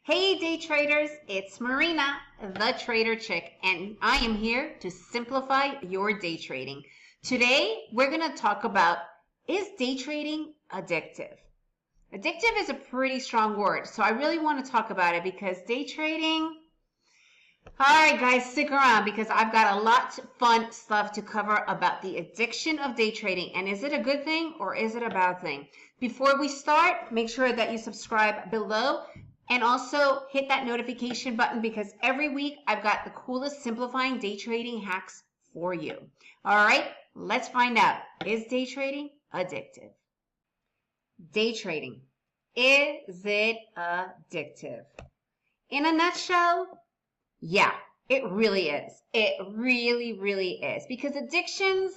Hey day traders, it's Marina, the Trader Chick, and I am here to simplify your day trading. Today, we're going to talk about, is day trading addictive? Addictive is a pretty strong word, so I really want to talk about it because day trading... Alright guys, stick around because I've got a lot of fun stuff to cover about the addiction of day trading. And is it a good thing or is it a bad thing? Before we start, make sure that you subscribe below. And also hit that notification button because every week I've got the coolest simplifying day trading hacks for you. All right, let's find out. Is day trading addictive? Day trading. Is it addictive? In a nutshell, yeah, it really is. It really is. Because addictions,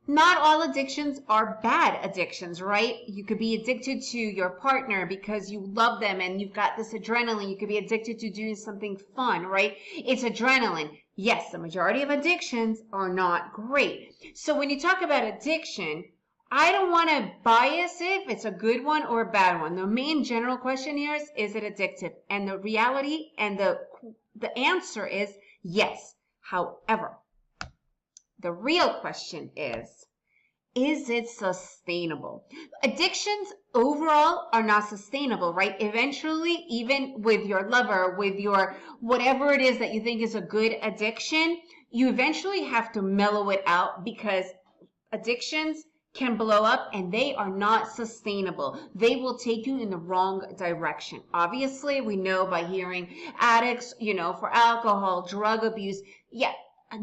not all addictions are bad addictions, right? You could be addicted to your partner because you love them and you've got this adrenaline. You could be addicted to doing something fun, right? It's adrenaline. Yes, the majority of addictions are not great. So when you talk about addiction, I don't want to bias if it's a good one or a bad one. The main general question here is it addictive? And the reality and the answer is yes. However, the real question is it sustainable? Addictions overall are not sustainable, right? Eventually, even with your lover, with your whatever it is that you think is a good addiction, you eventually have to mellow it out because addictions can blow up and they are not sustainable. They will take you in the wrong direction. Obviously, we know by hearing addicts, for alcohol, drug abuse,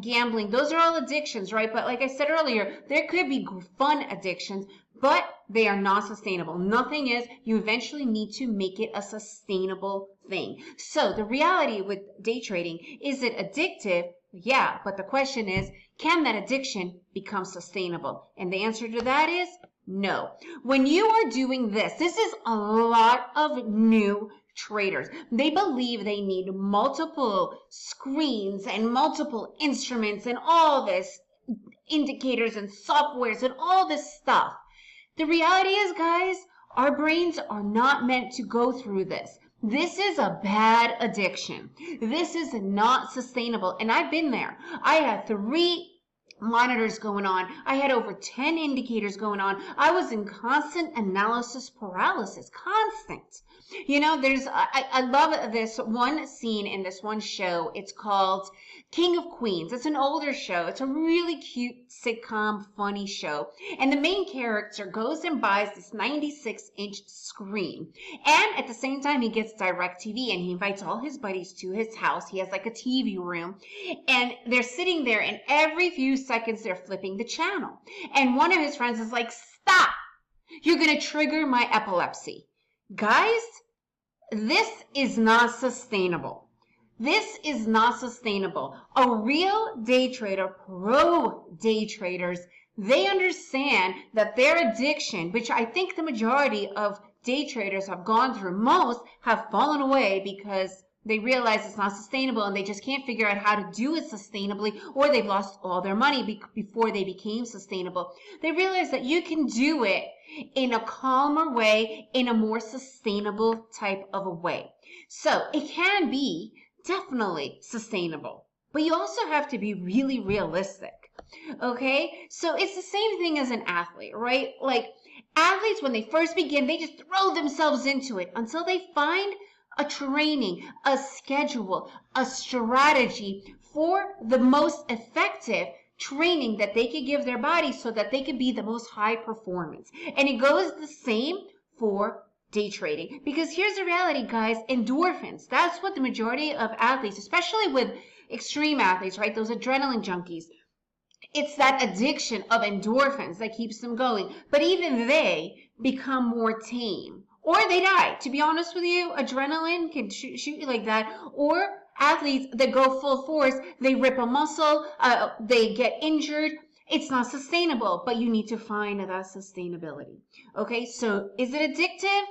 gambling, those are all addictions, right? But like I said earlier, there could be fun addictions, but they are not sustainable. Nothing is. You eventually need to make it a sustainable thing. So the reality with day trading, is it addictive? Yeah, but the question is, can that addiction become sustainable? And the answer to that is no. When you are doing this is a lot of new traders. They believe they need multiple screens and multiple instruments and all this indicators and softwares and all this stuff. The reality is, guys, our brains are not meant to go through this. This is a bad addiction. This is not sustainable. And I've been there. I had 3 monitors going on. I had over 10 indicators going on. I was in constant analysis paralysis, constant. I love this one scene in this one show. It's called King of Queens. It's an older show. It's a really cute sitcom, funny show. And the main character goes and buys this 96-inch screen. And at the same time, he gets DirecTV and he invites all his buddies to his house. He has like a TV room. And they're sitting there and every few seconds they're flipping the channel. And one of his friends is like, stop! You're going to trigger my epilepsy. Guys, this is not sustainable. This is not sustainable. A real day trader, pro day traders, they understand that their addiction, which I think the majority of day traders have gone through, most have fallen away because they realize it's not sustainable and they just can't figure out how to do it sustainably, or they've lost all their money before they became sustainable. They realize that you can do it in a calmer way, in a more sustainable type of a way. So it can be definitely sustainable, but you also have to be really realistic. Okay, so it's the same thing as an athlete, right? Like athletes, when they first begin, they just throw themselves into it until they find a training, a schedule, a strategy for the most effective training that they could give their body so that they could be the most high performance. And it goes the same for day trading, because here's the reality, guys. Endorphins, that's what the majority of athletes, especially with extreme athletes, right, those adrenaline junkies, it's that addiction of endorphins that keeps them going. But even they become more tame, or they die. To be honest with you, adrenaline can shoot you like that. Or athletes that go full force, they rip a muscle, they get injured. It's not sustainable, but you need to find that sustainability. Okay, so is it addictive?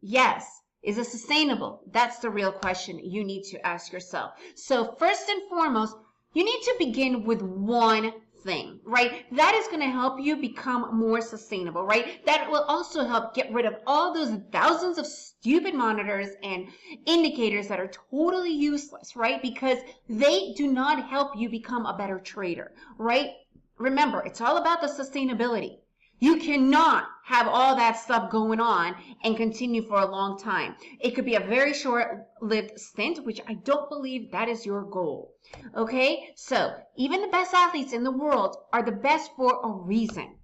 Yes. Is it sustainable? That's the real question you need to ask yourself. So first and foremost, you need to begin with one thing, right? That is going to help you become more sustainable, right? That will also help get rid of all those thousands of stupid monitors and indicators that are totally useless, right? Because they do not help you become a better trader, right? Remember, it's all about the sustainability. You cannot have all that stuff going on and continue for a long time. It could be a very short-lived stint, which I don't believe that is your goal. Okay? So, even the best athletes in the world are the best for a reason.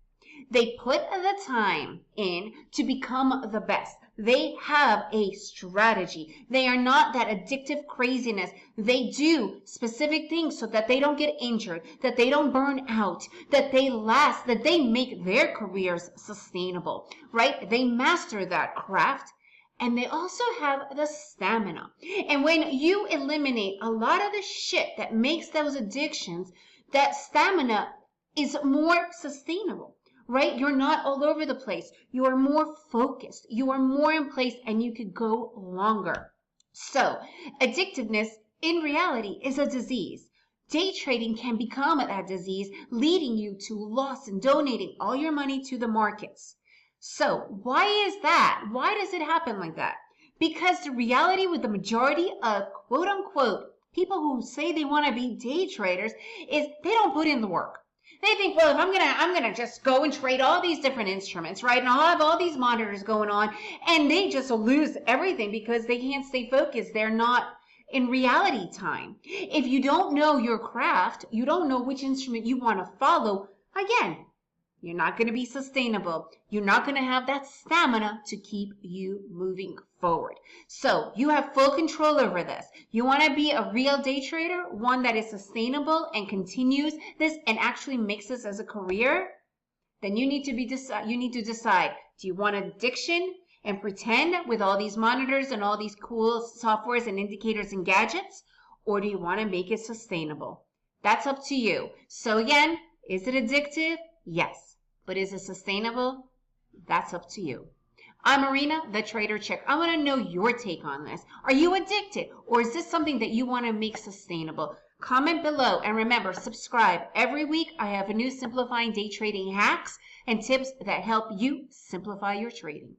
They put the time in to become the best. They have a strategy. They are not that addictive craziness. They do specific things so that they don't get injured, that they don't burn out, that they last, that they make their careers sustainable, right? They master that craft. And they also have the stamina. And when you eliminate a lot of the shit that makes those addictions, that stamina is more sustainable. Right? You're not all over the place. You are more focused. You are more in place and you could go longer. So, addictiveness in reality is a disease. Day trading can become that disease, leading you to loss and donating all your money to the markets. So, why is that? Why does it happen like that? Because the reality with the majority of quote unquote people who say they want to be day traders is they don't put in the work. They think, well, if I'm gonna just go and trade all these different instruments, right? And I'll have all these monitors going on, and they just lose everything because they can't stay focused. They're not in reality time. If you don't know your craft, you don't know which instrument you want to follow, again, you're not going to be sustainable. You're not going to have that stamina to keep you moving forward. So you have full control over this. You want to be a real day trader, one that is sustainable and continues this and actually makes this as a career? Then you need to decide, do you want addiction and pretend with all these monitors and all these cool softwares and indicators and gadgets? Or do you want to make it sustainable? That's up to you. So again, is it addictive? Yes. But is it sustainable? That's up to you. I'm Marina, the Trader Chick. I want to know your take on this. Are you addicted? Or is this something that you want to make sustainable? Comment below and remember, subscribe. Every week I have a new simplifying day trading hacks and tips that help you simplify your trading.